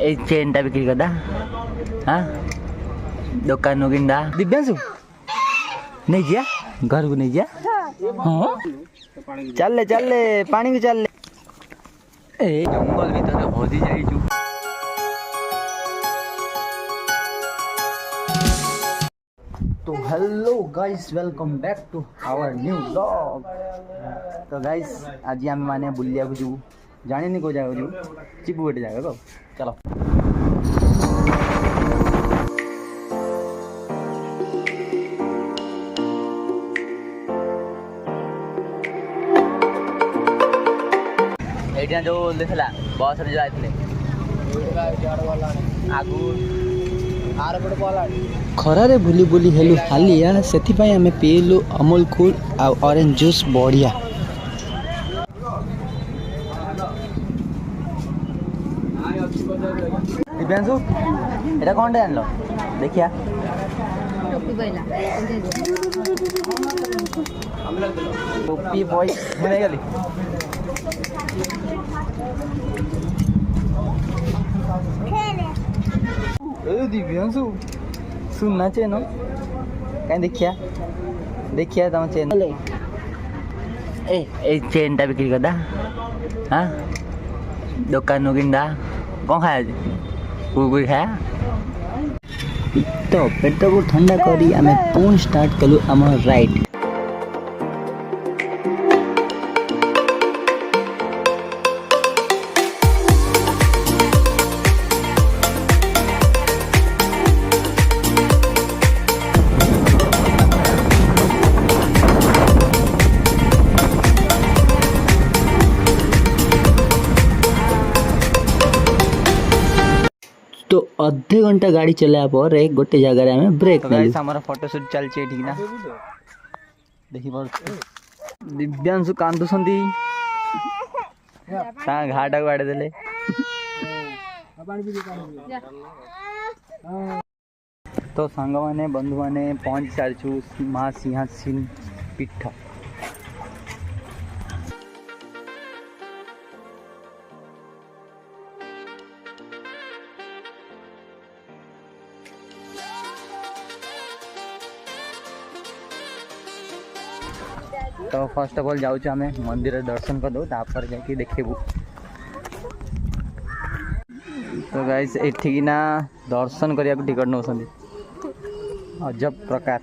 ए chain टा बिक्री करदा हाँ दुकान नु किंदा दिव्यांशु नहीं जिया घर को नहीं जिया हाँ चल ले पानी को चल ए जंगल भीतर भोजी जाइछु। तो hello guys welcome back to our new vlog. तो गाइस आज आम मैंने बुलिया को जीवु जानी नहीं को जाओ जीवु चिपू गोटे जागा को चलो। एटा जो देखला बस रे जाइतले आगु आर पड़ बोला खरारे बुली बुली हेलु हालिया सेथि पई हमें पीलु अमूल कूल आ ऑरेंज जूस बढ़िया। दिव्यांशु एटा कोन डे आनलो देखिया टोपी बैला टोपी बॉय बने गेली ए दिव्यांशु सुनना चेन कहीं देखिया तुम चेन ए चेन टा बिक्री करदा हाँ दुकान नु किंदा कौन खाया कोई खाया। तो पेट को ठंडा करी हमें पुन स्टार्ट कलु आम राइड। तो अधे घंटा गाड़ी चलाया पर एक गोटे जगह में ब्रेक तो गाइस हमारा फोटोशूट चलचे ठीक ना देखि पर दिव्यांशु कांदुसंती ता घाटा गाड़े देले तो संग माने बंधु माने पहुंच सारछु मां सिंहासन पीठ। तो फर्स्ट ऑफ ऑल जाऊँ आम मंदिर दर्शन कर दो तापर जाकि देखबू। तो गाइस एठी ना दर्शन करिया को टिकट नौ अजब प्रकार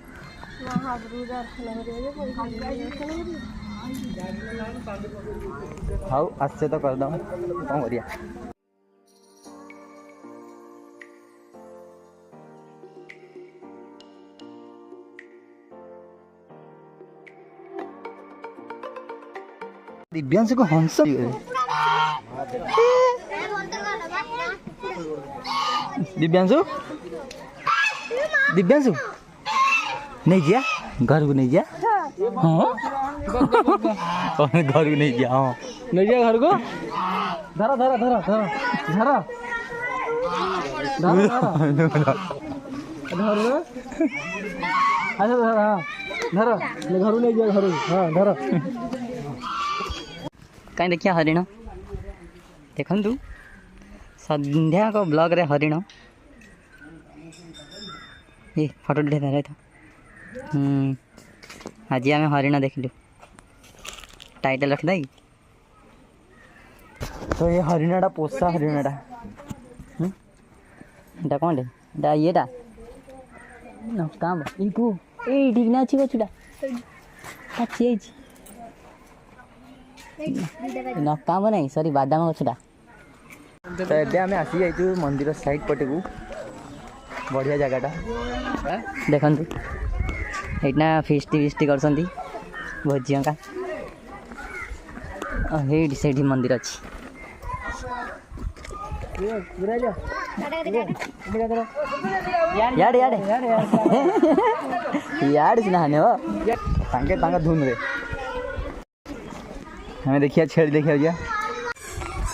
हाउ आसे तो कर दो कौन करिया। दिव्यांशु को हंस दिव्यांशु दिव्यांशु नहीं जिया घर को नहीं जिया हाँ घर को नहीं जिया हाँ नहीं जिया घर को धरा धरा धरा धरा धरा धरा अच्छा धरा धरा घर नहीं जिया घर हाँ धरा कहीं देखिए हरिण देखु संध्या को ब्लॉग रे हरिण ये फोटो उठे था आज आम हरिण देखलु टाइटल रखी तो ये हरिणटा पोषा हरिणटा एटा कौन एटा येटा काम ये ठीक ना अच्छी गछुटा अच्छी नकाम नहीं सॉरी बादाम गछटा। तो ये आम आसी जाइए मंदिर साइड पटे को बढ़िया जगहटा देखु एटा फिस्टी फिस्टी कर भोजी का से मंदिर अच्छी याड याड याड सिना हो धुन रे हमें देखिए छेड़ देखिए भैया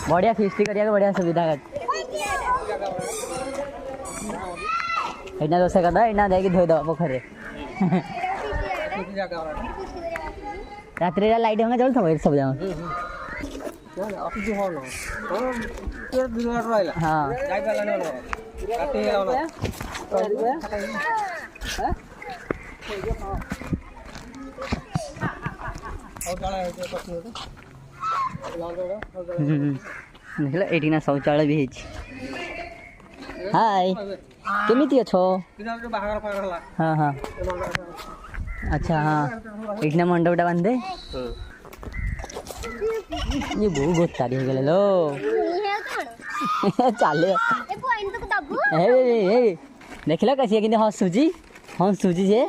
बढ़िया फिस्टी करिया बढ़िया सुविधा एना दोसे करदा एना जाके धोई दो पोखरे रात्रि लाइट होगा चल सब जगह हाँ ଦେଖିଲ ଏଇଠି ନା ଶୌଚାଳୟ ବି ହେଇଛି। ହାଏ କେମିତି ଅଛ? ହଁ ହଁ ଆଚ୍ଛା ହଁ ଏଇଠି ନା ମଣ୍ଡପଟା ବାନ୍ଧେ। ये बहु गोतारी हो गले लो चाले देखल कसी कि हसुची हसुची जे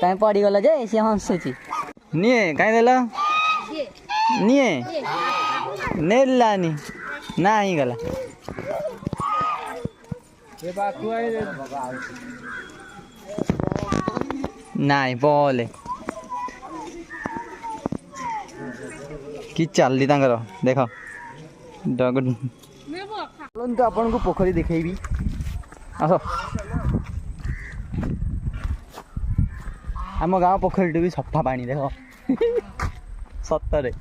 कहीं पड़गल जे सी हसुची निए कहीं देल निए नेलानी ना ही गला नाई बोले कि चलती देख तो आपन को पोखरी देखेबी आस आम गाँव पोखरी भी सफा पानी देख सतरे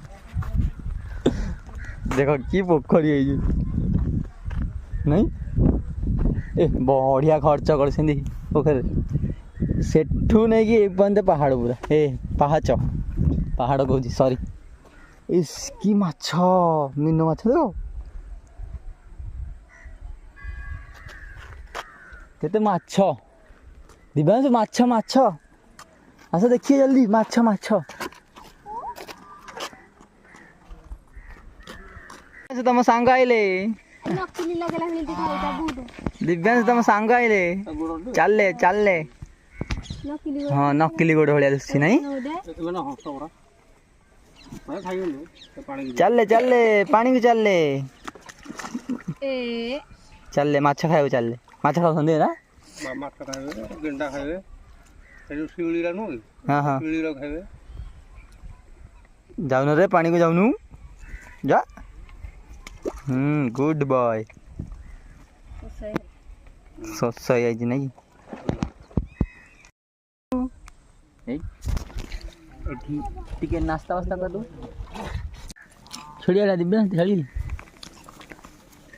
देख कि पोखरी है नहीं ए बढ़िया खर्च कर पोखरी सेठू नहीं कि पर्यंत पहाड़ पूरा ए पहाच पहाड़ कहूँ सॉरी इसकी माछ मीन माछ देखो केते माछ दिव्यांशु माछ माछ आस देखिए जल्दी माछ माछ तुम सांग आइले दिव्यांशु तुम सांग आइले चलले चलले हाँ नकली गोड़ भाया दिखी नहीं चल ले पानी को चल ले माछ खाए चल ले माछ खाऊ ना गेंडा खाइबे शिवलीला नु हाँ हाँ शिवलीला खाइबे जाऊन रे पानी को जाऊनु जा गुड बॉय सस आई नहीं टिके नाश्ता वास्ता कर दो छोड़िया दिव्या खेली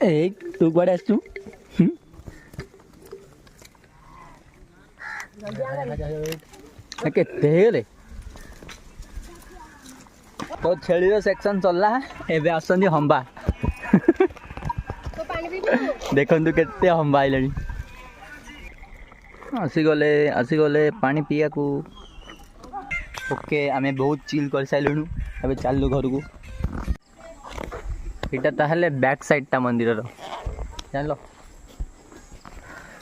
ए तू कुआड़े आसु केते रे तो छेली सेक्शन चलला एबे आसंदी हंबा देखंतु केते हंबा आइलानी आसी गले पानी पिया को ओके आमे बहुत चिल कर साइलुनु अबे चललु घर को इटा ताहले बैक साइड ता मंदिर रो जानलो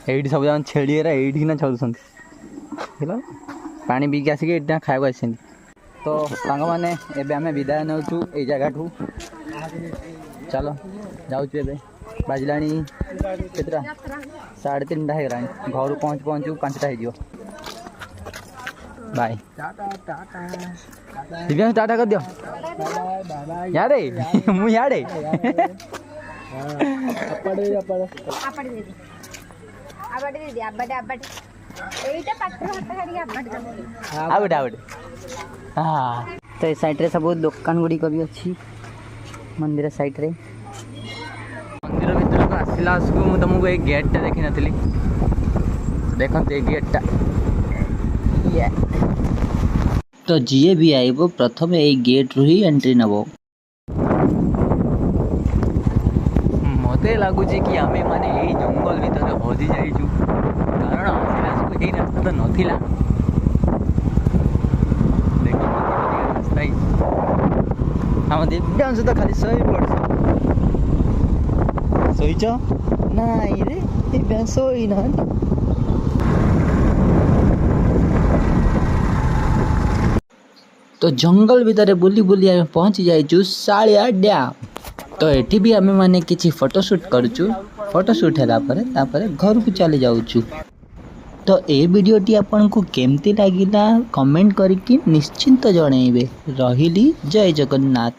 एडी सब जान छेड़ी रा एडी ना छलसंती हेलो पानी पी के आसी के इटा खाइबो आसेंती तो सांग माने एबे आमे विदाय नउचु ए जगह ठू चलो जाउछु एबे बाजलानी केतरा 3:30 हे रानी घर पहुंचू 5टा हे जियो बाय दिव्यांश टाटा कर दियो यारे मु यारे आबड़ी दे एटा पत्थर हाथ करी आबड़ी आबड़े हां तो ए साइड रे सब दुकान गुडी को भी अछि मंदिर साइड रे मंदिर भीतर को आसिला असको मु तुमको एक गेट टा देखि नथली देखंत ए गेट टा ये तो जीए भी आइबो प्रथम ए गेट रु ही एंट्री नबो मते लागुची कि आमे माने एई जंगल भीतर हजी जाइछु कारण आसिला असको एई रास्ता तो नथिला देखो रास्ता ही हम दिव्यांश तो खाली सही पड़छ सोइछ नाई रे दिव्यांश सोई ना तो जंगल भितर बुली बुली आमे पहुंची जाइछु सालिया डैम तो एठी भी आमे माने किछि फोटोशूट करछु फोटोशूट हैला परे तापरे घर को चली जाउछु तो ए वीडियोटी आपन को केमती लागिला कमेंट करके निश्चिंत जणैबे रहिली जय जगन्नाथ।